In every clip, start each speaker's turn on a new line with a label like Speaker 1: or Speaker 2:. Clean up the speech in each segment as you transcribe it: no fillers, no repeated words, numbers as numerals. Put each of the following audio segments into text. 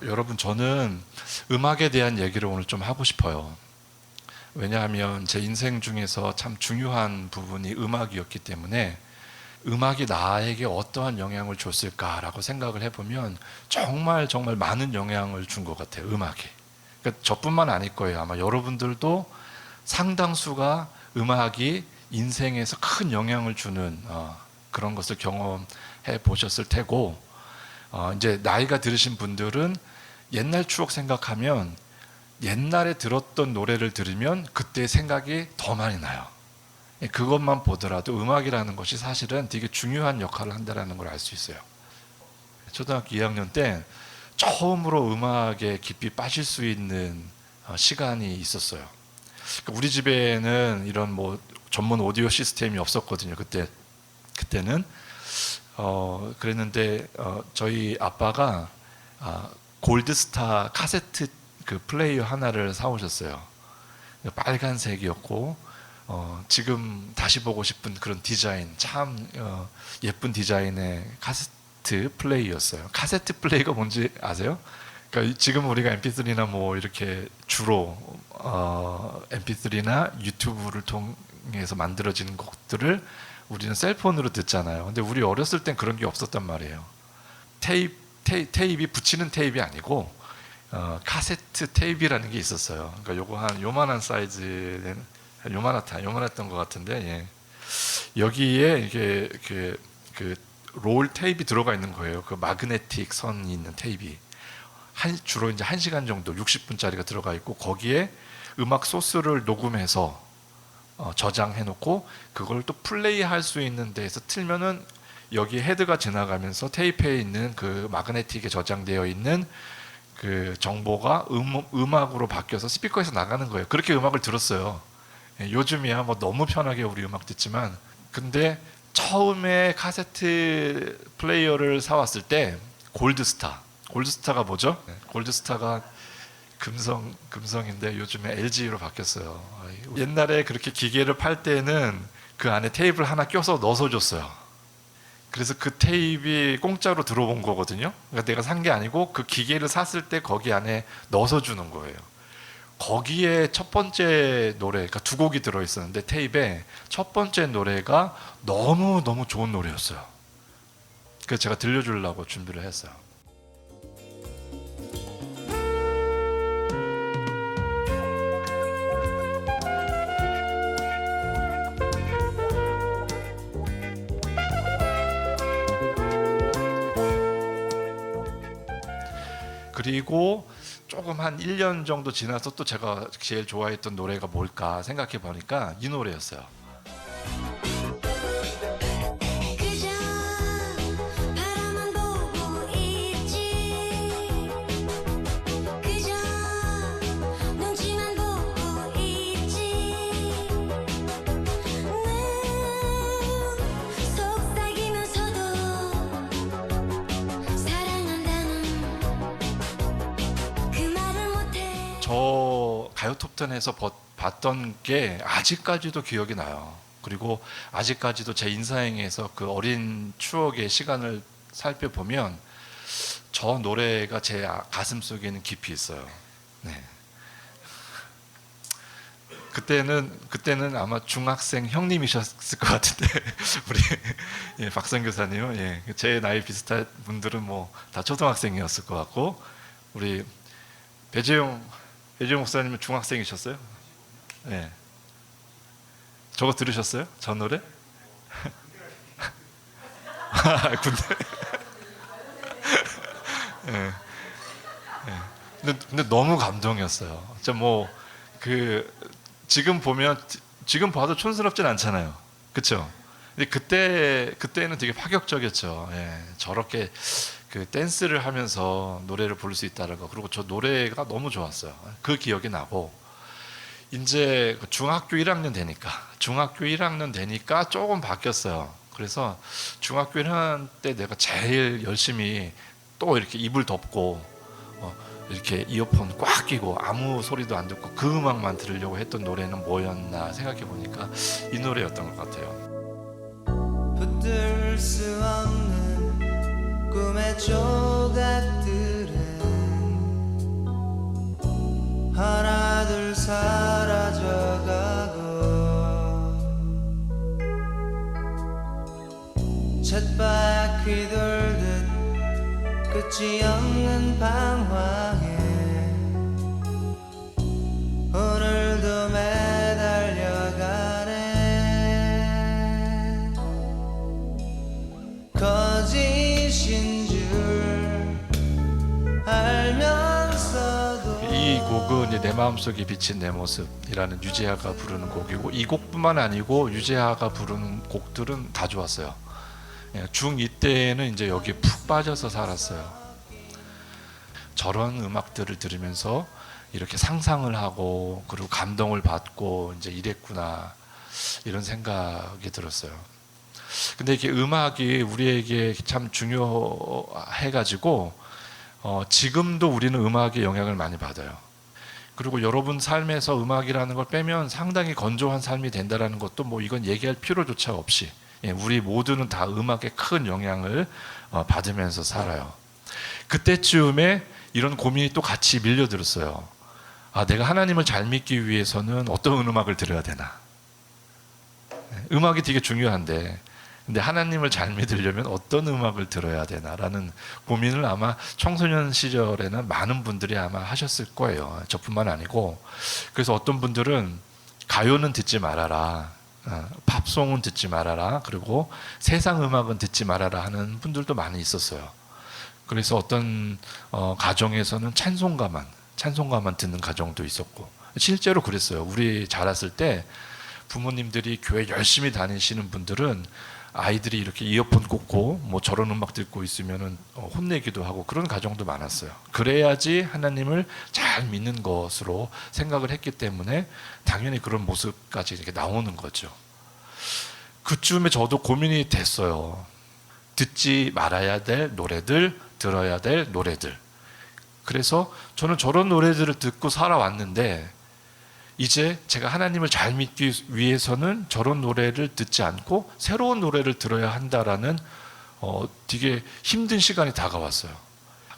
Speaker 1: 여러분, 저는 음악에 대한 얘기를 오늘 좀 하고 싶어요. 왜냐하면 제 인생 중에서 참 중요한 부분이 음악이었기 때문에 음악이 나에게 어떠한 영향을 줬을까라고 생각을 해보면 정말 정말 많은 영향을 준 것 같아요, 음악이. 그러니까 저뿐만 아닐 거예요. 아마 여러분들도 상당수가 음악이 인생에서 큰 영향을 주는 그런 것을 경험해 보셨을 테고, 이제 나이가 들으신 분들은 옛날 추억 생각하면 옛날에 들었던 노래를 들으면 그때 생각이 더 많이 나요. 그것만 보더라도 음악이라는 것이 사실은 되게 중요한 역할을 한다는 걸 알 수 있어요. 초등학교 2학년 때 처음으로 음악에 깊이 빠질 수 있는 시간이 있었어요. 우리 집에는 이런 뭐 전문 오디오 시스템이 없었거든요. 그때는 그랬는데 저희 아빠가 골드스타 카세트 그 플레이어 하나를 사오셨어요. 빨간색이었고 지금 다시 보고 싶은 그런 디자인, 참 예쁜 디자인의 카세트 플레이였어요. 카세트 플레이가 뭔지 아세요? 그러니까 지금 우리가 MP3나 뭐 이렇게 주로 MP3나 유튜브를 통해서 만들어지는 곡들을 우리는 셀폰으로 듣잖아요. 근데 우리 어렸을 땐 그런 게 없었단 말이에요. 테이프이 붙이는 테이프이 아니고 카세트 테이프라는 게 있었어요. 그러니까 요거 한 요만한 사이즈는 요만했던 것 같은데, 예. 여기에 이게 그 롤 테이프이 들어가 있는 거예요. 그 마그네틱 선이 있는 테이프이. 주로 이제 1시간 정도 60분짜리가 들어가 있고, 거기에 음악 소스를 녹음해서 저장해 놓고 그걸 또 플레이 할 수 있는 데에서 틀면은 여기 헤드가 지나가면서 테이프에 있는 그 마그네틱에 저장되어 있는 그 정보가 음악으로 바뀌어서 스피커에서 나가는 거예요. 그렇게 음악을 들었어요. 요즘이야 뭐 너무 편하게 우리 음악 듣지만, 근데 처음에 카세트 플레이어를 사왔을 때 골드스타가 뭐죠? 골드스타가 금성인데 요즘에 LG로 바뀌었어요. 옛날에 그렇게 기계를 팔 때는 그 안에 테이프를 하나 껴서 넣어서 줬어요. 그래서 그 테이프이 공짜로 들어온 거거든요. 그러니까 내가 산 게 아니고 그 기계를 샀을 때 거기 안에 넣어서 주는 거예요. 거기에 첫 번째 노래, 그러니까 두 곡이 들어있었는데 테이프에 첫 번째 노래가 너무 좋은 노래였어요. 그래서 제가 들려주려고 준비를 했어요. 그리고 조금 한 1년 정도 지나서 또 제가 제일 좋아했던 노래가 뭘까 생각해 보니까 이 노래였어요.
Speaker 2: 그저 바라만 보고 있지. 그저 눈치만 보고 있지. 늘 속삭이면서도 사랑한다는 그 말을 못해.
Speaker 1: 저 가요톱텐에서 봤던 게 아직까지도 기억이 나요. 그리고 아직까지도 제 인생에서 그 어린 추억의 시간을 살펴보면 저 노래가 제 가슴 속에는 깊이 있어요. 네. 그때는 아마 중학생 형님이셨을 것 같은데 우리 예, 박선 교사님, 예, 제 나이 비슷한 분들은 뭐 다 초등학생이었을 것 같고, 우리 배재용 목사님은 중학생이셨어요? 네. 저거 들으셨어요? 저 노래? 군대. 네. 네. 근데 너무 감동이었어요. 진짜 뭐 그 지금 봐도 촌스럽진 않잖아요. 그렇죠? 근데 그때는 되게 파격적이었죠. 예. 저렇게 그 댄스를 하면서 노래를 부를 수 있다는 거. 그리고 저 노래가 너무 좋았어요. 그 기억이 나고, 이제 중학교 1학년 되니까 조금 바뀌었어요. 그래서 중학교 1학년 때 내가 제일 열심히 또 이렇게 이불 덮고 이렇게 이어폰 꽉 끼고 아무 소리도 안 듣고 그 음악만 들으려고 했던 노래는 뭐였나 생각해 보니까 이 노래였던 것 같아요.
Speaker 3: 붙들 수 없는 꿈의 조각들은 끝이 없는 방황에 오늘도 매달려가네. 거짓인 줄 알면서도
Speaker 1: 이 곡은 이제 내 마음속에 비친 내 모습이라는 유재하가 부르는 곡이고, 이 곡뿐만 아니고 유재하가 부르는 곡들은 다 좋았어요. 중2 때는 이제 여기에 푹 빠져서 살았어요. 저런 음악들을 들으면서 이렇게 상상을 하고 그리고 감동을 받고 이제 이랬구나, 이런 생각이 들었어요. 근데 이게 음악이 우리에게 참 중요해가지고 지금도 우리는 음악의 영향을 많이 받아요. 그리고 여러분 삶에서 음악이라는 걸 빼면 상당히 건조한 삶이 된다는 것도 뭐 이건 얘기할 필요조차 없이 우리 모두는 다 음악에 큰 영향을 받으면서 살아요. 그때쯤에 이런 고민이 또 같이 밀려들었어요. 아, 내가 하나님을 잘 믿기 위해서는 어떤 음악을 들어야 되나? 음악이 되게 중요한데, 근데 하나님을 잘 믿으려면 어떤 음악을 들어야 되나라는 고민을 아마 청소년 시절에는 많은 분들이 아마 하셨을 거예요. 저뿐만 아니고. 그래서 어떤 분들은 가요는 듣지 말아라, 팝송은 듣지 말아라, 그리고 세상 음악은 듣지 말아라 하는 분들도 많이 있었어요. 그래서 어떤 가정에서는 찬송가만 듣는 가정도 있었고, 실제로 그랬어요. 우리 자랐을 때 부모님들이 교회 열심히 다니시는 분들은 아이들이 이렇게 이어폰 꽂고 뭐 저런 음악 듣고 있으면은 혼내기도 하고 그런 가정도 많았어요. 그래야지 하나님을 잘 믿는 것으로 생각을 했기 때문에 당연히 그런 모습까지 이렇게 나오는 거죠. 그쯤에 저도 고민이 됐어요. 듣지 말아야 될 노래들, 들어야 될 노래들. 그래서 저는 저런 노래들을 듣고 살아왔는데, 이제 제가 하나님을 잘 믿기 위해서는 저런 노래를 듣지 않고 새로운 노래를 들어야 한다라는 되게 힘든 시간이 다가왔어요.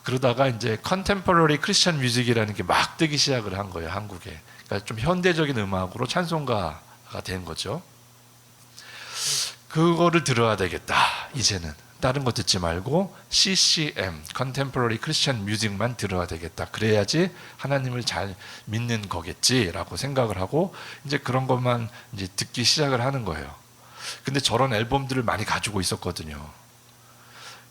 Speaker 1: 그러다가 이제 컨템퍼러리 크리스천 뮤직이라는 게 막 뜨기 시작을 한 거예요, 한국에. 그러니까 좀 현대적인 음악으로 찬송가가 된 거죠. 그거를 들어야 되겠다, 이제는. 다른 거 듣지 말고 CCM, Contemporary Christian Music만 들어야 되겠다. 그래야지 하나님을 잘 믿는 거겠지라고 생각을 하고 이제 그런 것만 이제 듣기 시작을 하는 거예요. 근데 저런 앨범들을 많이 가지고 있었거든요.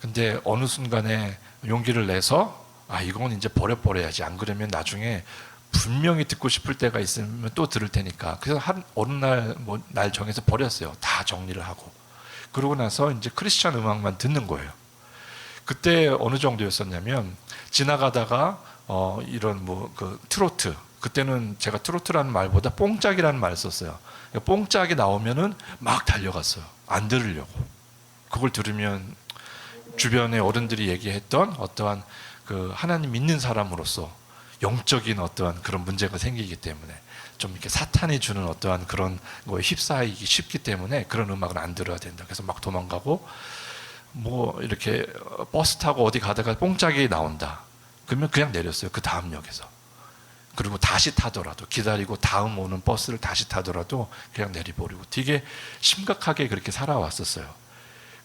Speaker 1: 근데 어느 순간에 용기를 내서 이건 이제 버려야지. 안 그러면 나중에 분명히 듣고 싶을 때가 있으면 또 들을 테니까. 그래서 어느 날 정해서 버렸어요. 다 정리를 하고. 그러고 나서 이제 크리스천 음악만 듣는 거예요. 그때 어느 정도였었냐면, 지나가다가 이런 그 트로트, 그때는 제가 트로트라는 말보다 뽕짝이라는 말을 썼어요. 뽕짝이 나오면은 막 달려갔어요. 안 들으려고. 그걸 들으면 주변의 어른들이 얘기했던 어떠한 그 하나님 믿는 사람으로서 영적인 어떠한 그런 문제가 생기기 때문에, 좀 이렇게 사탄이 주는 어떠한 그런 거에 휩싸이기 쉽기 때문에 그런 음악은 안 들어야 된다. 그래서 막 도망가고, 뭐 이렇게 버스 타고 어디 가다가 뽕짝이 나온다. 그러면 그냥 내렸어요. 그 다음 역에서. 그리고 다시 타더라도, 기다리고 다음 오는 버스를 다시 타더라도 그냥 내리버리고, 되게 심각하게 그렇게 살아왔었어요.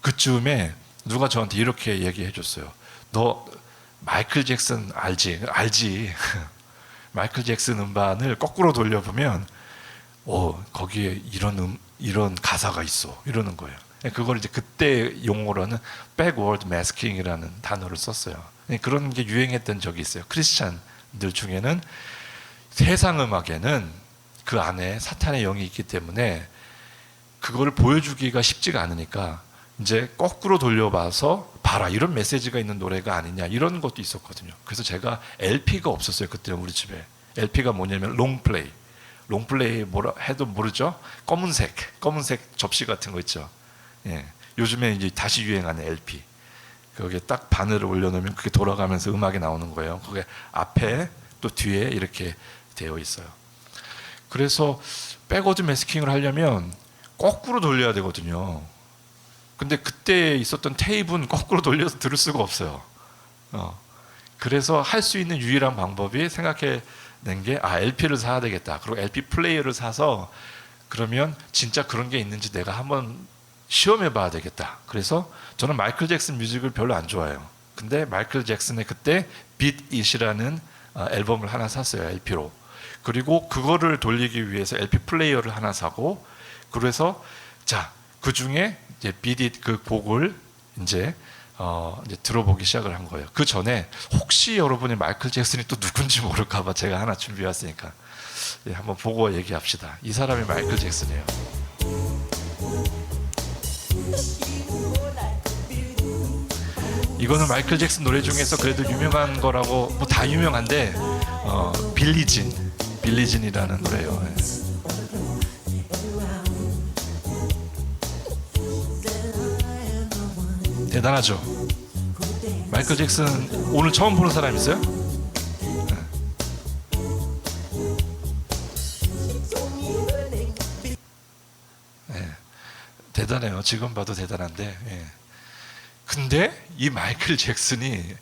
Speaker 1: 그쯤에 누가 저한테 이렇게 얘기해 줬어요. 너 마이클 잭슨 알지? 마이클 잭슨 음반을 거꾸로 돌려보면 거기에 이런 가사가 있어, 이러는 거예요. 그걸 이제 그때 용어로는 backward masking이라는 단어를 썼어요. 그런 게 유행했던 적이 있어요. 크리스찬들 중에는 세상 음악에는 그 안에 사탄의 영이 있기 때문에 그거를 보여주기가 쉽지가 않으니까 이제 거꾸로 돌려봐서 봐라, 이런 메시지가 있는 노래가 아니냐, 이런 것도 있었거든요. 그래서 제가 LP가 없었어요. 그때 우리 집에. LP가 뭐냐면 롱플레이 뭐라 해도 모르죠. 검은색 접시 같은 거 있죠. 예. 요즘에 이제 다시 유행하는 LP. 거기에 딱 바늘을 올려놓으면 그게 돌아가면서 음악이 나오는 거예요. 그게 앞에 또 뒤에 이렇게 되어 있어요. 그래서 백워드 매스킹을 하려면 거꾸로 돌려야 되거든요. 근데 그때 있었던 테이프는 거꾸로 돌려서 들을 수가 없어요. 그래서 할 수 있는 유일한 방법이 생각해낸 게 LP를 사야 되겠다. 그리고 LP 플레이어를 사서 그러면 진짜 그런 게 있는지 내가 한번 시험해 봐야 되겠다. 그래서 저는 마이클 잭슨 뮤직을 별로 안 좋아해요. 근데 마이클 잭슨의 그때 Beat It이라는 앨범을 하나 샀어요, LP로. 그리고 그거를 돌리기 위해서 LP 플레이어를 하나 사고, 그래서 자, 그 중에 이제 Beat It 그 곡을 이제 들어보기 시작을 한 거예요. 그 전에 혹시 여러분이 마이클 잭슨이 또 누군지 모를까봐 제가 하나 준비해 왔으니까 한번 보고 얘기합시다. 이 사람이 마이클 잭슨이에요. 이거는 마이클 잭슨 노래 중에서 그래도 유명한 거라고, 뭐 다 유명한데 빌리진이라는 노래예요. 예. 대단하죠. 마이클 잭슨 오늘 처음 보는 사람 있어요? 네. 대단해요. 지금 봐도 대단한데. 예. 근데 이 마이클 잭슨이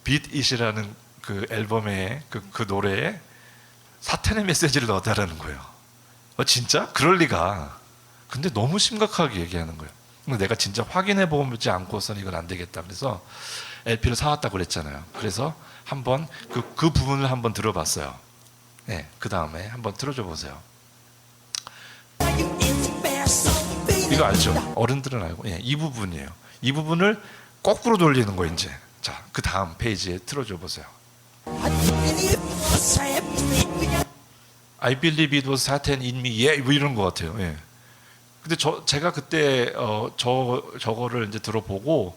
Speaker 1: Beat It이라는 그 앨범에 그 노래에 사탄의 메시지를 넣었다라는 거예요. 진짜? 그럴 리가. 근데 너무 심각하게 얘기하는 거예요. 내가 진짜 확인해 보지 않고서는 이건 안 되겠다. 그래서 LP를 사왔다고 그랬잖아요. 그래서 한번 그 부분을 한번 들어봤어요. 네, 그 다음에 한번 틀어줘 보세요. 이거 알죠? 어른들은 알고. 예, 이 부분이에요. 이 부분을 거꾸로 돌리는 거 이제. 자, 그 다음 페이지에 틀어줘 보세요. I believe it was Satan in me. 예, 뭐 이런 것 같아요. 예. 근데 제가 그때 저거를 이제 들어보고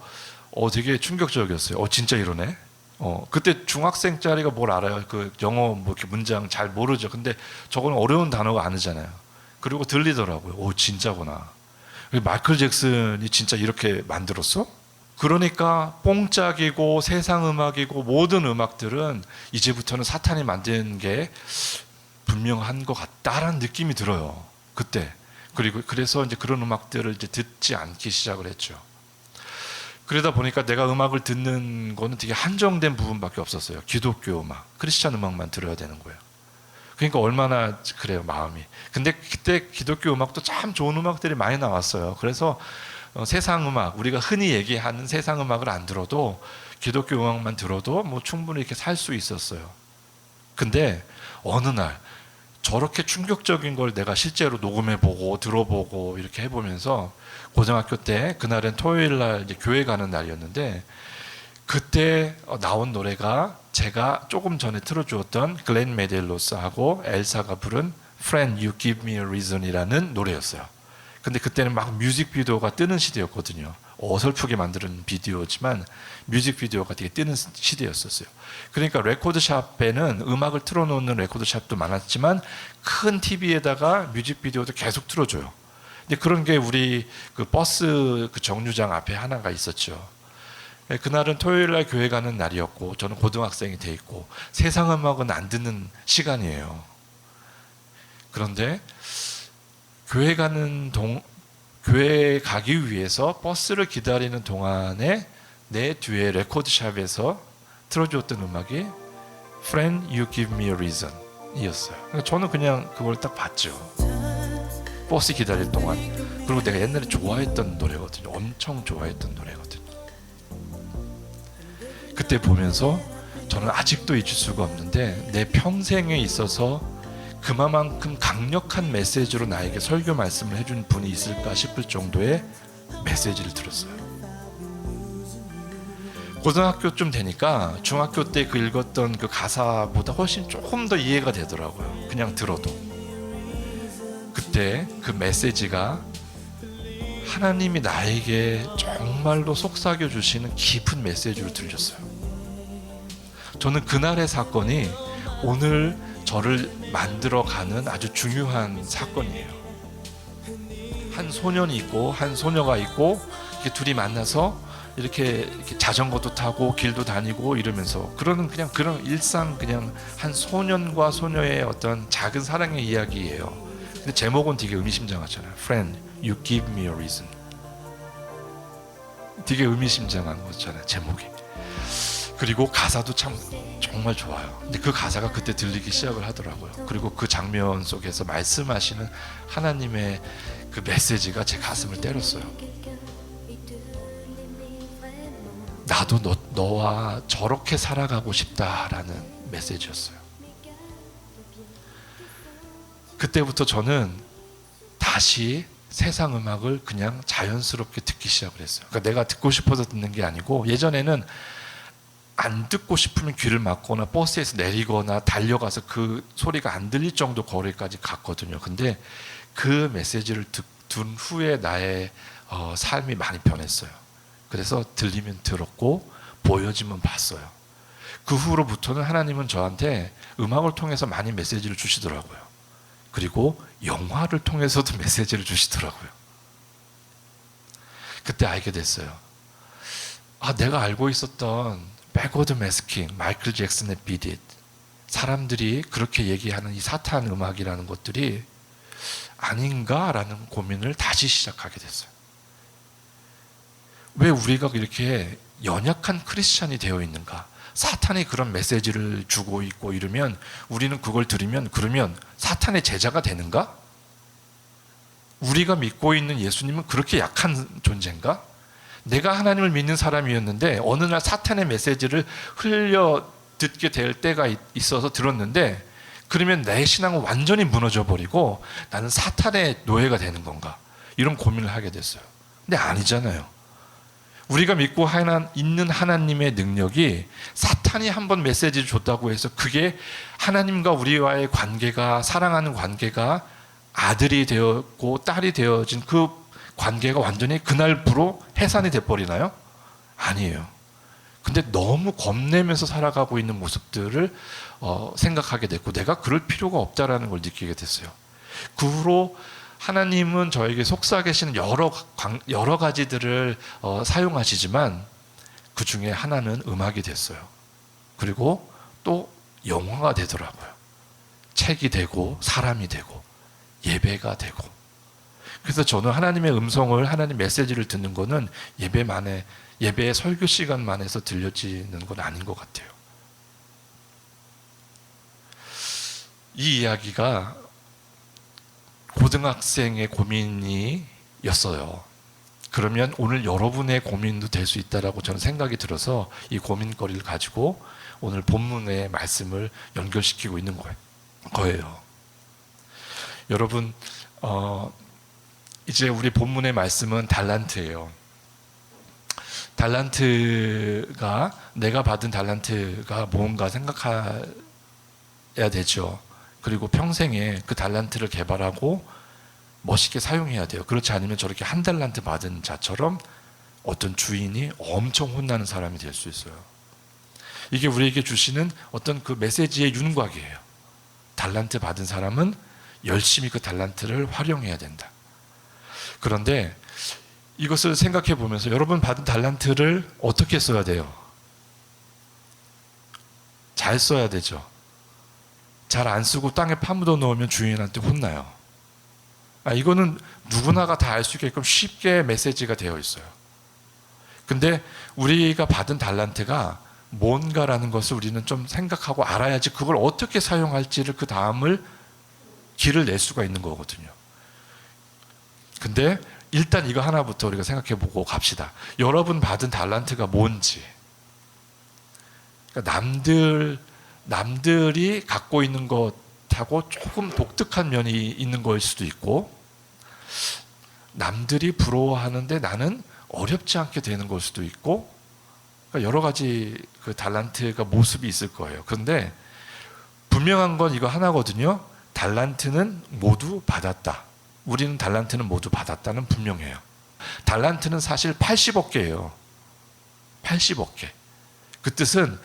Speaker 1: 되게 충격적이었어요. 진짜 이러네. 그때 중학생짜리가 뭘 알아요? 그 영어 뭐 이렇게 문장 잘 모르죠. 근데 저거는 어려운 단어가 아니잖아요. 그리고 들리더라고요. 진짜구나. 마이클 잭슨이 진짜 이렇게 만들었어? 그러니까 뽕짝이고 세상 음악이고 모든 음악들은 이제부터는 사탄이 만든 게 분명한 것 같다라는 느낌이 들어요. 그때. 그래서 이제 그런 음악들을 이제 듣지 않기 시작을 했죠. 그러다 보니까 내가 음악을 듣는 거는 되게 한정된 부분밖에 없었어요. 기독교 음악, 크리스찬 음악만 들어야 되는 거예요. 그러니까 얼마나 그래요, 마음이. 근데 그때 기독교 음악도 참 좋은 음악들이 많이 나왔어요. 그래서 세상 음악, 우리가 흔히 얘기하는 세상 음악을 안 들어도 기독교 음악만 들어도 뭐 충분히 이렇게 살 수 있었어요. 근데 어느 날 저렇게 충격적인 걸 내가 실제로 녹음해보고 들어보고 이렇게 해보면서 고등학교 때 그날은 토요일 날 이제 교회 가는 날이었는데 그때 나온 노래가 제가 조금 전에 틀어주었던 글렌 메델로스하고 엘사가 부른 Friend You Give Me a Reason이라는 노래였어요. 근데 그때는 막 뮤직비디오가 뜨는 시대였거든요. 어설프게 만드는 비디오지만 뮤직비디오가 되게 뜨는 시대였었어요. 그러니까 레코드샵에는 음악을 틀어놓는 레코드샵도 많았지만 큰 TV에다가 뮤직비디오도 계속 틀어줘요. 근데 그런 게 우리 그 버스 그 정류장 앞에 하나가 있었죠. 그날은 토요일날 교회 가는 날이었고 저는 고등학생이 돼 있고 세상 음악은 안 듣는 시간이에요. 그런데 교회 가기 위해서 버스를 기다리는 동안에 내 뒤에 레코드샵에서 틀어주었던 음악이 Friend You Give Me a Reason 이었어요. 그러니까 저는 그냥 그걸 딱 봤죠. 버스 기다릴 동안. 그리고 내가 옛날에 좋아했던 노래거든요. 엄청 좋아했던 노래거든요. 그때 보면서 저는 아직도 잊을 수가 없는데 내 평생에 있어서 그만큼 강력한 메시지로 나에게 설교 말씀을 해준 분이 있을까 싶을 정도의 메시지를 들었어요. 고등학교쯤 되니까 중학교 때 그 읽었던 그 가사보다 훨씬 조금 더 이해가 되더라고요. 그냥 들어도. 그때 그 메시지가 하나님이 나에게 정말로 속삭여 주시는 깊은 메시지로 들렸어요. 저는 그날의 사건이 오늘 저를 만들어가는 아주 중요한 사건이에요. 한 소년이 있고 한 소녀가 있고 이렇게 둘이 만나서 이렇게 자전거도 타고 길도 다니고 이러면서 그런 일상 그냥 한 소년과 소녀의 어떤 작은 사랑의 이야기예요. 근데 제목은 되게 의미심장하잖아요. Friend, you give me a reason. 되게 의미심장한 거잖아요, 제목이. 그리고 가사도 참 정말 좋아요. 근데 그 가사가 그때 들리기 시작을 하더라고요. 그리고 그 장면 속에서 말씀하시는 하나님의 그 메시지가 제 가슴을 때렸어요. 나도 너와 저렇게 살아가고 싶다라는 메시지였어요. 그때부터 저는 다시 세상 음악을 그냥 자연스럽게 듣기 시작을 했어요. 그러니까 내가 듣고 싶어서 듣는 게 아니고, 예전에는 안 듣고 싶으면 귀를 막거나 버스에서 내리거나 달려가서 그 소리가 안 들릴 정도 거리까지 갔거든요. 근데 그 메시지를 든 후에 나의 삶이 많이 변했어요. 그래서 들리면 들었고 보여지면 봤어요. 그 후로부터는 하나님은 저한테 음악을 통해서 많이 메시지를 주시더라고요. 그리고 영화를 통해서도 메시지를 주시더라고요. 그때 알게 됐어요. 내가 알고 있었던 백워드 매스킹, 마이클 잭슨의 Beat It, 사람들이 그렇게 얘기하는 이 사탄 음악이라는 것들이 아닌가라는 고민을 다시 시작하게 됐어요. 왜 우리가 이렇게 연약한 크리스찬이 되어 있는가? 사탄이 그런 메시지를 주고 있고 이러면 우리는 그걸 들으면 그러면 사탄의 제자가 되는가? 우리가 믿고 있는 예수님은 그렇게 약한 존재인가? 내가 하나님을 믿는 사람이었는데 어느 날 사탄의 메시지를 흘려 듣게 될 때가 있어서 들었는데, 그러면 내 신앙은 완전히 무너져 버리고 나는 사탄의 노예가 되는 건가? 이런 고민을 하게 됐어요. 근데 아니잖아요. 우리가 믿고 있는 하나님의 능력이 사탄이 한번 메시지를 줬다고 해서 그게 하나님과 우리와의 관계가, 사랑하는 관계가 아들이 되었고 딸이 되어진 그 관계가 완전히 그날부로 해산이 돼버리나요? 아니에요. 근데 너무 겁내면서 살아가고 있는 모습들을 생각하게 됐고, 내가 그럴 필요가 없다라는 걸 느끼게 됐어요. 그 후로 하나님은 저에게 속삭이시는 여러 가지들을 사용하시지만 그 중에 하나는 음악이 됐어요. 그리고 또 영화가 되더라고요. 책이 되고 사람이 되고 예배가 되고. 그래서 저는 하나님의 음성을, 하나님 메시지를 듣는 거는 예배의 설교 시간만에서 들려지는 건 아닌 것 같아요. 이 이야기가 고등학생의 고민이었어요. 그러면 오늘 여러분의 고민도 될 수 있다라고 저는 생각이 들어서 이 고민거리를 가지고 오늘 본문의 말씀을 연결시키고 있는 거예요. 여러분, 이제 우리 본문의 말씀은 달란트예요. 달란트가, 내가 받은 달란트가 뭔가 생각해야 되죠. 그리고 평생에 그 달란트를 개발하고 멋있게 사용해야 돼요. 그렇지 않으면 저렇게 한 달란트 받은 자처럼 어떤 주인이 엄청 혼나는 사람이 될 수 있어요. 이게 우리에게 주시는 어떤 그 메시지의 윤곽이에요. 달란트 받은 사람은 열심히 그 달란트를 활용해야 된다. 그런데 이것을 생각해 보면서 여러분 받은 달란트를 어떻게 써야 돼요? 잘 써야 되죠. 잘 안 쓰고 땅에 파묻어 놓으면 주인한테 혼나요. 이거는 누구나가 다 알 수 있게끔 쉽게 메시지가 되어 있어요. 근데 우리가 받은 달란트가 뭔가라는 것을 우리는 좀 생각하고 알아야지 그걸 어떻게 사용할지를 그 다음을 길을 낼 수가 있는 거거든요. 근데 일단 이거 하나부터 우리가 생각해 보고 갑시다. 여러분 받은 달란트가 뭔지. 그러니까 남들이 갖고 있는 것하고 조금 독특한 면이 있는 거일 수도 있고, 남들이 부러워하는데 나는 어렵지 않게 되는 걸 수도 있고, 그러니까 여러 가지 그 달란트가 모습이 있을 거예요. 그런데 분명한 건 이거 하나거든요. 달란트는 모두 받았다. 우리는 달란트는 모두 받았다는 분명해요. 달란트는 사실 80억 개예요. 80억 개. 그 뜻은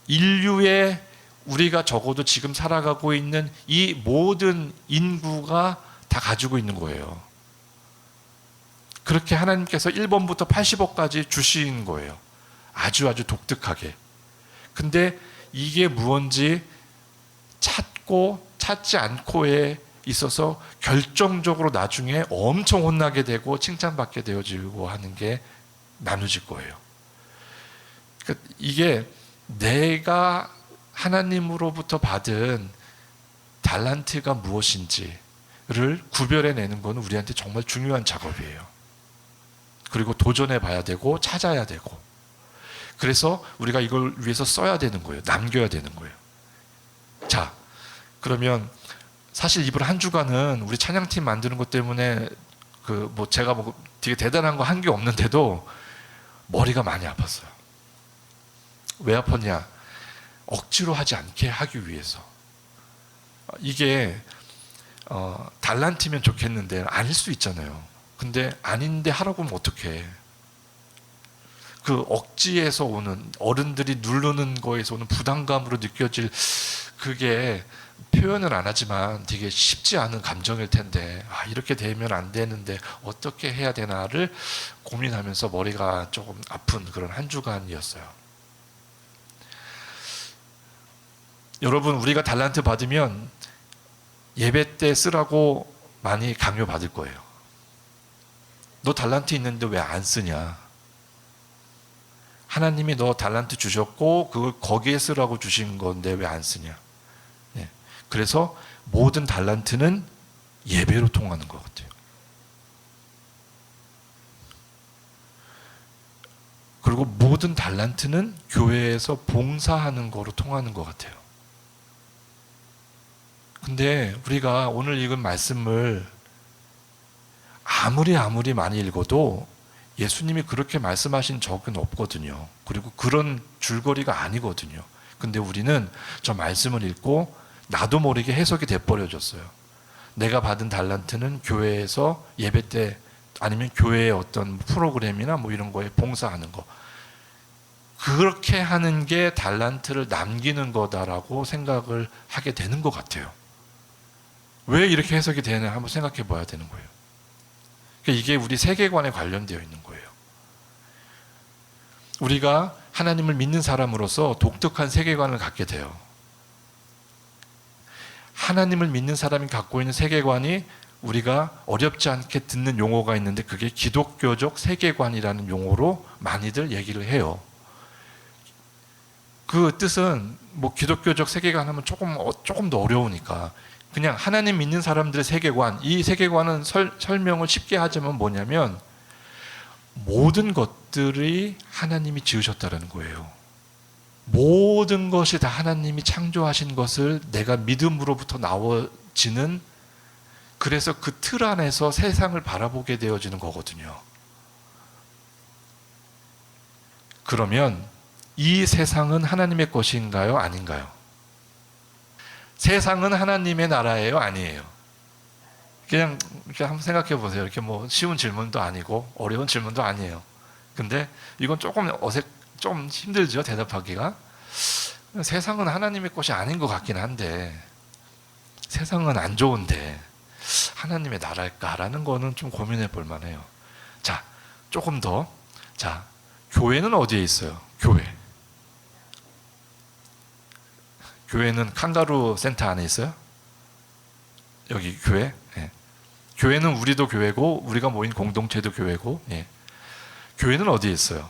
Speaker 1: 인류의, 우리가 적어도 지금 살아가고 있는 이 모든 인구가 다 가지고 있는 거예요. 그렇게 하나님께서 1번부터 80억까지 주신 거예요. 아주 독특하게. 근데 이게 무언지 찾지 않고에 있어서 결정적으로 나중에 엄청 혼나게 되고 칭찬받게 되어지고 하는 게 나눠질 거예요. 그러니까 이게 내가 하나님으로부터 받은 달란트가 무엇인지를 구별해내는 건 우리한테 정말 중요한 작업이에요. 그리고 도전해 봐야 되고 찾아야 되고, 그래서 우리가 이걸 위해서 써야 되는 거예요. 남겨야 되는 거예요. 자, 그러면 사실 이번 한 주간은 우리 찬양팀 만드는 것 때문에 제가 되게 대단한 거 한 게 없는데도 머리가 많이 아팠어요. 왜 아팠냐? 억지로 하지 않게 하기 위해서. 이게 달란트면 좋겠는데 아닐 수 있잖아요. 근데 아닌데 하라고 하면 어떡해. 그 억지에서 오는, 어른들이 누르는 거에서 오는 부담감으로 느껴질, 그게 표현을 안 하지만 되게 쉽지 않은 감정일 텐데, 이렇게 되면 안 되는데 어떻게 해야 되나를 고민하면서 머리가 조금 아픈 그런 한 주간이었어요. 여러분, 우리가 달란트 받으면 예배 때 쓰라고 많이 강요받을 거예요. 너 달란트 있는데 왜 안 쓰냐? 하나님이 너 달란트 주셨고 그걸 거기에 쓰라고 주신 건데 왜 안 쓰냐? 네. 그래서 모든 달란트는 예배로 통하는 것 같아요. 그리고 모든 달란트는 교회에서 봉사하는 거로 통하는 것 같아요. 근데 우리가 오늘 읽은 말씀을 아무리 많이 읽어도 예수님이 그렇게 말씀하신 적은 없거든요. 그리고 그런 줄거리가 아니거든요. 근데 우리는 저 말씀을 읽고 나도 모르게 해석이 돼버려졌어요. 내가 받은 달란트는 교회에서 예배 때 아니면 교회의 어떤 프로그램이나 이런 거에 봉사하는 거, 그렇게 하는 게 달란트를 남기는 거다라고 생각을 하게 되는 것 같아요. 왜 이렇게 해석이 되나 한번 생각해 봐야 되는 거예요. 이게 우리 세계관에 관련되어 있는 거예요. 우리가 하나님을 믿는 사람으로서 독특한 세계관을 갖게 돼요. 하나님을 믿는 사람이 갖고 있는 세계관이 우리가 어렵지 않게 듣는 용어가 있는데 그게 기독교적 세계관이라는 용어로 많이들 얘기를 해요. 그 뜻은 기독교적 세계관 하면 조금 더 어려우니까 그냥 하나님 믿는 사람들의 세계관, 이 세계관은 설명을 쉽게 하자면 뭐냐면 모든 것들이 하나님이 지으셨다는 거예요. 모든 것이 다 하나님이 창조하신 것을 내가 믿음으로부터 나와지는, 그래서 그 틀 안에서 세상을 바라보게 되어지는 거거든요. 그러면 이 세상은 하나님의 것인가요? 아닌가요? 세상은 하나님의 나라예요? 아니에요? 그냥 이렇게 한번 생각해 보세요. 이렇게 쉬운 질문도 아니고 어려운 질문도 아니에요. 근데 이건 좀 힘들죠, 대답하기가. 세상은 하나님의 것이 아닌 것 같긴 한데, 세상은 안 좋은데 하나님의 나라일까라는 거는 좀 고민해 볼 만해요. 자, 조금 더. 자, 교회는 어디에 있어요? 교회는 칸가루 센터 안에 있어요? 여기 교회? 예. 교회는 우리도 교회고 우리가 모인 공동체도 교회고, 예. 교회는 어디에 있어요?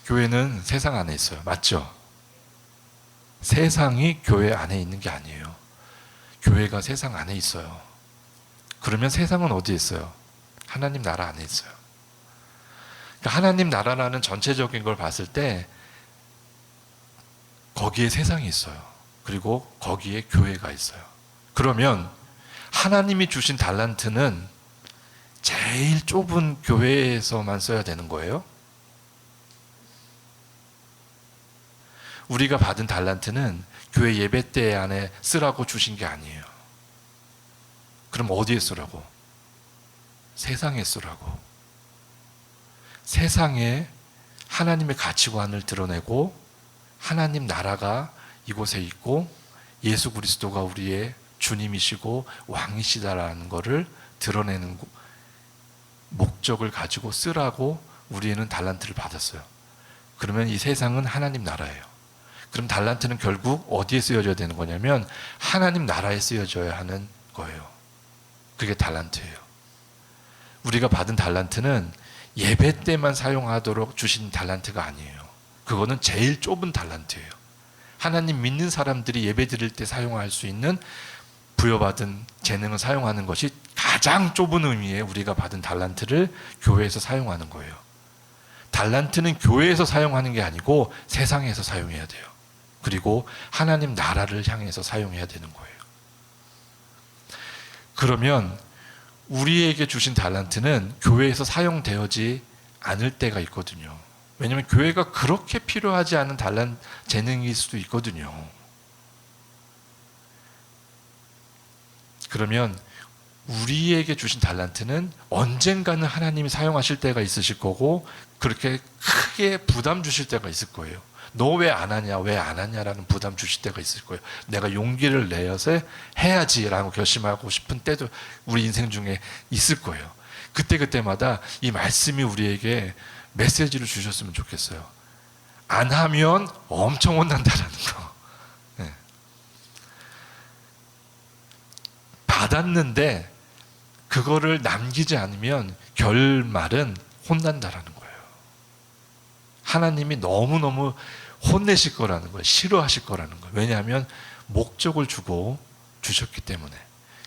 Speaker 1: 교회는 세상 안에 있어요. 맞죠? 세상이 교회 안에 있는 게 아니에요. 교회가 세상 안에 있어요. 그러면 세상은 어디에 있어요? 하나님 나라 안에 있어요. 그러니까 하나님 나라라는 전체적인 걸 봤을 때 거기에 세상이 있어요. 그리고 거기에 교회가 있어요. 그러면 하나님이 주신 달란트는 제일 좁은 교회에서만 써야 되는 거예요? 우리가 받은 달란트는 교회 예배대 안에 쓰라고 주신 게 아니에요. 그럼 어디에 쓰라고? 세상에 쓰라고. 세상에 하나님의 가치관을 드러내고 하나님 나라가 이곳에 있고 예수 그리스도가 우리의 주님이시고 왕이시다라는 것을 드러내는 목적을 가지고 쓰라고 우리는 달란트를 받았어요. 그러면 이 세상은 하나님 나라예요. 그럼 달란트는 결국 어디에 쓰여져야 되는 거냐면 하나님 나라에 쓰여져야 하는 거예요. 그게 달란트예요. 우리가 받은 달란트는 예배 때만 사용하도록 주신 달란트가 아니에요. 그거는 제일 좁은 달란트예요. 하나님 믿는 사람들이 예배 드릴 때 사용할 수 있는 부여받은 재능을 사용하는 것이 가장 좁은 의미의 우리가 받은 달란트를 교회에서 사용하는 거예요. 달란트는 교회에서 사용하는 게 아니고 세상에서 사용해야 돼요. 그리고 하나님 나라를 향해서 사용해야 되는 거예요. 그러면 우리에게 주신 달란트는 교회에서 사용되어지 않을 때가 있거든요. 왜냐하면 교회가 그렇게 필요하지 않은 재능일 수도 있거든요. 그러면 우리에게 주신 달란트는 언젠가는 하나님이 사용하실 때가 있으실 거고 그렇게 크게 부담 주실 때가 있을 거예요. 너 왜 안 하냐, 왜 안 하냐라는 부담 주실 때가 있을 거예요. 내가 용기를 내어서 해야지라고 결심하고 싶은 때도 우리 인생 중에 있을 거예요. 그때마다 이 말씀이 우리에게 메시지를 주셨으면 좋겠어요. 안 하면 엄청 혼난다라는 거. 네. 받았는데 그거를 남기지 않으면 결말은 혼난다라는 거예요. 하나님이 너무너무 혼내실 거라는 거예요. 싫어하실 거라는 거예요. 왜냐하면 목적을 주고 주셨기 때문에.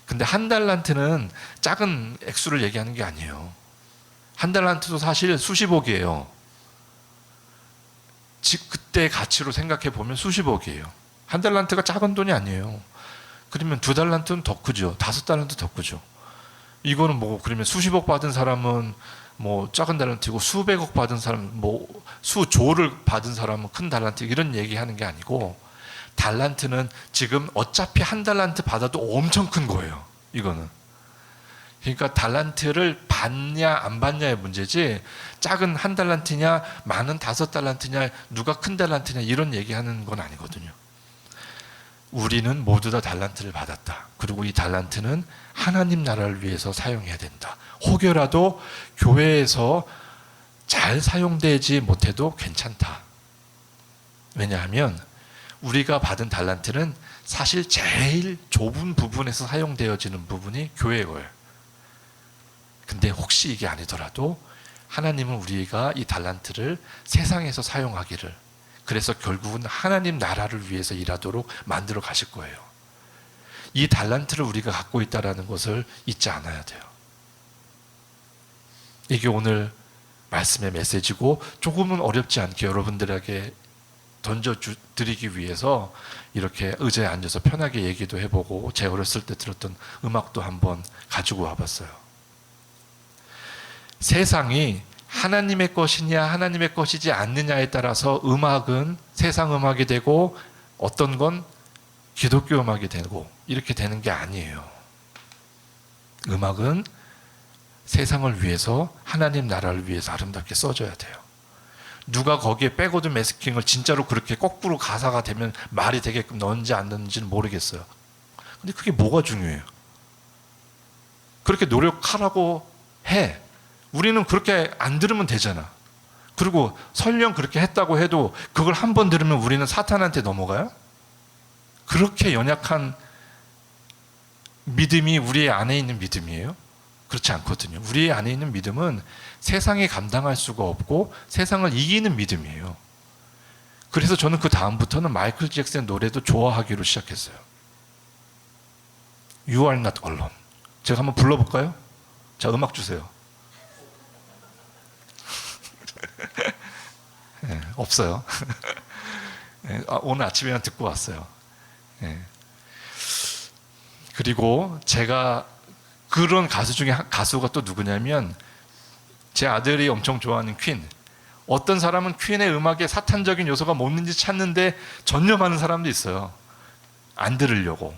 Speaker 1: 근데 한 달란트는 작은 액수를 얘기하는 게 아니에요. 한 달란트도 사실 수십억이에요. 그때 가치로 생각해 보면 수십억이에요. 한 달란트가 작은 돈이 아니에요. 그러면 2달란트는 더 크죠. 5달란트 더 크죠. 이거는 뭐 그러면 수십억 받은 사람은 뭐 작은 달란트고 수백억 받은 사람, 뭐 수조를 받은 사람은 큰 달란트 이런 얘기하는 게 아니고 달란트는 지금 어차피 한 달란트 받아도 엄청 큰 거예요. 이거는. 그러니까 달란트를 받냐 안 받냐의 문제지 작은 한 달란트냐 많은 5달란트냐 누가 큰 달란트냐 이런 얘기하는 건 아니거든요. 우리는 모두 다 달란트를 받았다. 그리고 이 달란트는 하나님 나라를 위해서 사용해야 된다. 혹여라도 교회에서 잘 사용되지 못해도 괜찮다. 왜냐하면 우리가 받은 달란트는 사실 제일 좁은 부분에서 사용되어지는 부분이 교회예요. 근데 혹시 이게 아니더라도 하나님은 우리가 이 달란트를 세상에서 사용하기를, 그래서 결국은 하나님 나라를 위해서 일하도록 만들어 가실 거예요. 이 달란트를 우리가 갖고 있다는 것을 잊지 않아야 돼요. 이게 오늘 말씀의 메시지고 조금은 어렵지 않게 여러분들에게 던져드리기 위해서 이렇게 의자에 앉아서 편하게 얘기도 해보고 제 어렸을 때 들었던 음악도 한번 가지고 와봤어요. 세상이 하나님의 것이냐 하나님의 것이지 않느냐에 따라서 음악은 세상 음악이 되고 어떤 건 기독교 음악이 되고 이렇게 되는 게 아니에요. 음악은 세상을 위해서 하나님 나라를 위해서 아름답게 써줘야 돼요. 누가 거기에 백워드 매스킹을 진짜로 그렇게 거꾸로 가사가 되면 말이 되게끔 넣는지 안 넣는지는 모르겠어요. 근데 그게 뭐가 중요해요? 그렇게 노력하라고 해. 우리는 그렇게 안 들으면 되잖아. 그리고 설령 그렇게 했다고 해도 그걸 한 번 들으면 우리는 사탄한테 넘어가요? 그렇게 연약한 믿음이 우리 안에 있는 믿음이에요? 그렇지 않거든요. 우리 안에 있는 믿음은 세상에 감당할 수가 없고 세상을 이기는 믿음이에요. 그래서 저는 그 다음부터는 마이클 잭슨 노래도 좋아하기로 시작했어요. You are not alone. 제가 한번 불러볼까요? 자, 음악 주세요. 네, 없어요. 네, 오늘 아침에만 듣고 왔어요. 네. 그리고 제가 그런 가수 중에 가수가 또 누구냐면 제 아들이 엄청 좋아하는 퀸. 어떤 사람은 퀸의 음악에 사탄적인 요소가 뭐 있는지 찾는데 전념하는 사람도 있어요. 안 들으려고.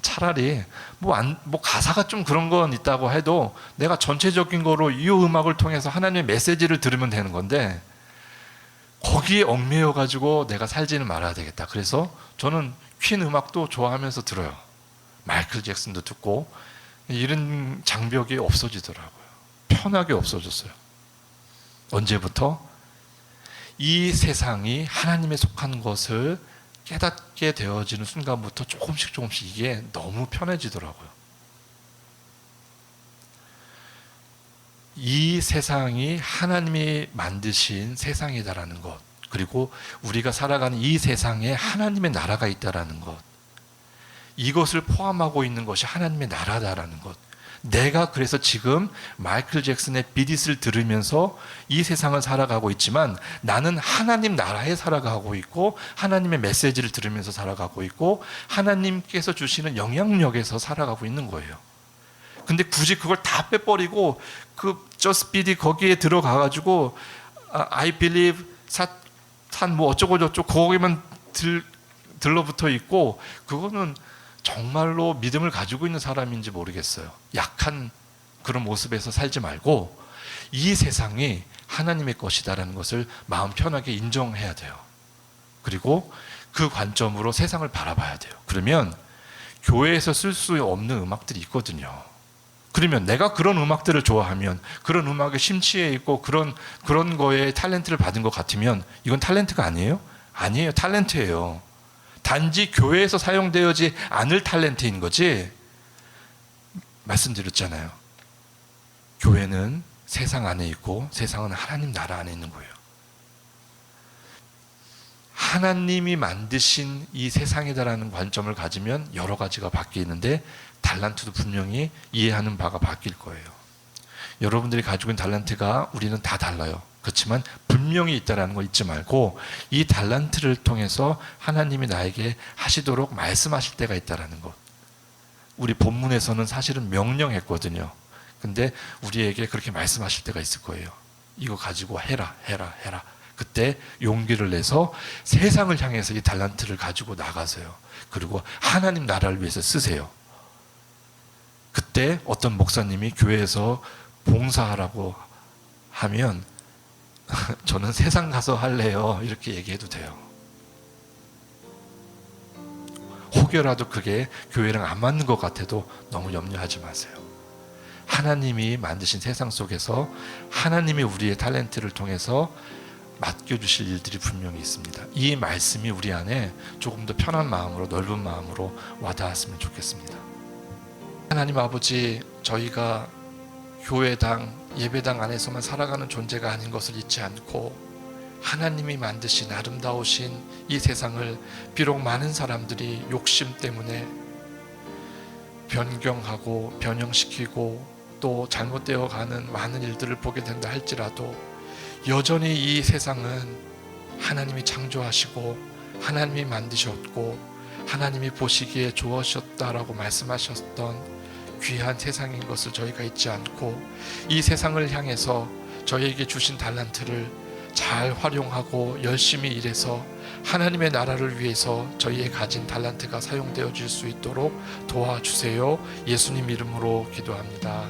Speaker 1: 차라리 뭐 가사가 좀 그런 건 있다고 해도 내가 전체적인 거로 이 음악을 통해서 하나님의 메시지를 들으면 되는 건데 거기에 얽매여 가지고 내가 살지는 말아야 되겠다. 그래서 저는 퀸 음악도 좋아하면서 들어요. 마이클 잭슨도 듣고. 이런 장벽이 없어지더라고요. 편하게 없어졌어요. 언제부터? 이 세상이 하나님에 속한 것을 깨닫게 되어지는 순간부터 조금씩 이게 너무 편해지더라고요. 이 세상이 하나님이 만드신 세상이다라는 것, 그리고 우리가 살아가는 이 세상에 하나님의 나라가 있다라는 것, 이것을 포함하고 있는 것이 하나님의 나라다라는 것, 그리고 우리가 살아가는 이 세상에 하나님의 나라가 있다라는 것, 이것을 포함하고 있는 것이 하나님의 나라다라는 것, 이것을 포함하고 있는 것이 하나님의 나라다라는 것, 이것을 포함하고 있는 것이 하나님의 나라다라는 것, 이것을 포함하고 있는 것이 하나님의 나라다라는 것, 내가 그래서 지금 마이클 잭슨의 비릿을 들으면서 이 세상을 살아가고 있지만 나는 하나님 나라에 살아가고 있고 하나님의 메시지를 들으면서 살아가고 있고 하나님께서 주시는 영향력에서 살아가고 있는 거예요. 근데 굳이 그걸 다 빼버리고 그 just be 거기에 들어가가지고 I believe 산 뭐 어쩌고 저쩌고 거기만 들러붙어 있고 그거는 정말로 믿음을 가지고 있는 사람인지 모르겠어요. 약한 그런 모습에서 살지 말고 이 세상이 하나님의 것이다라는 것을 마음 편하게 인정해야 돼요. 그리고 그 관점으로 세상을 바라봐야 돼요. 그러면 교회에서 쓸 수 없는 음악들이 있거든요. 그러면 내가 그런 음악들을 좋아하면 그런 음악에 심취해 있고 그런 거에 탤런트를 받은 것 같으면 이건 탤런트가 아니에요? 아니에요. 탤런트예요. 단지 교회에서 사용되어지 않을 탤런트인 거지. 말씀드렸잖아요. 교회는 세상 안에 있고 세상은 하나님 나라 안에 있는 거예요. 하나님이 만드신 이 세상이다라는 관점을 가지면 여러 가지가 바뀌는데 달란트도 분명히 이해하는 바가 바뀔 거예요. 여러분들이 가지고 있는 달란트가 우리는 다 달라요. 그렇지만 분명히 있다는 거 잊지 말고 이 달란트를 통해서 하나님이 나에게 하시도록 말씀하실 때가 있다는 것. 우리 본문에서는 사실은 명령했거든요. 근데 우리에게 그렇게 말씀하실 때가 있을 거예요. 이거 가지고 해라. 그때 용기를 내서 세상을 향해서 이 달란트를 가지고 나가세요. 그리고 하나님 나라를 위해서 쓰세요. 그때 어떤 목사님이 교회에서 봉사하라고 하면 저는 세상 가서 할래요. 이렇게 얘기해도 돼요. 혹여라도 그게 교회랑 안 맞는 것 같아도 너무 염려하지 마세요. 하나님이 만드신 세상 속에서 하나님이 우리의 탤런트를 통해서 맡겨주실 일들이 분명히 있습니다. 이 말씀이 우리 안에 조금 더 편한 마음으로 넓은 마음으로 와닿았으면 좋겠습니다. 하나님 아버지, 저희가 교회당, 예배당 안에서만 살아가는 존재가 아닌 것을 잊지 않고 하나님이 만드신 아름다우신 이 세상을 비록 많은 사람들이 욕심 때문에 변경하고 변형시키고 또 잘못되어 가는 많은 일들을 보게 된다 할지라도 여전히 이 세상은 하나님이 창조하시고 하나님이 만드셨고 하나님이 보시기에 좋으셨다라고 말씀하셨던 귀한 세상인 것을 저희가 잊지 않고 이 세상을 향해서 저희에게 주신 달란트를 잘 활용하고 열심히 일해서 하나님의 나라를 위해서 저희의 가진 달란트가 사용되어질 수 있도록 도와주세요. 예수님 이름으로 기도합니다.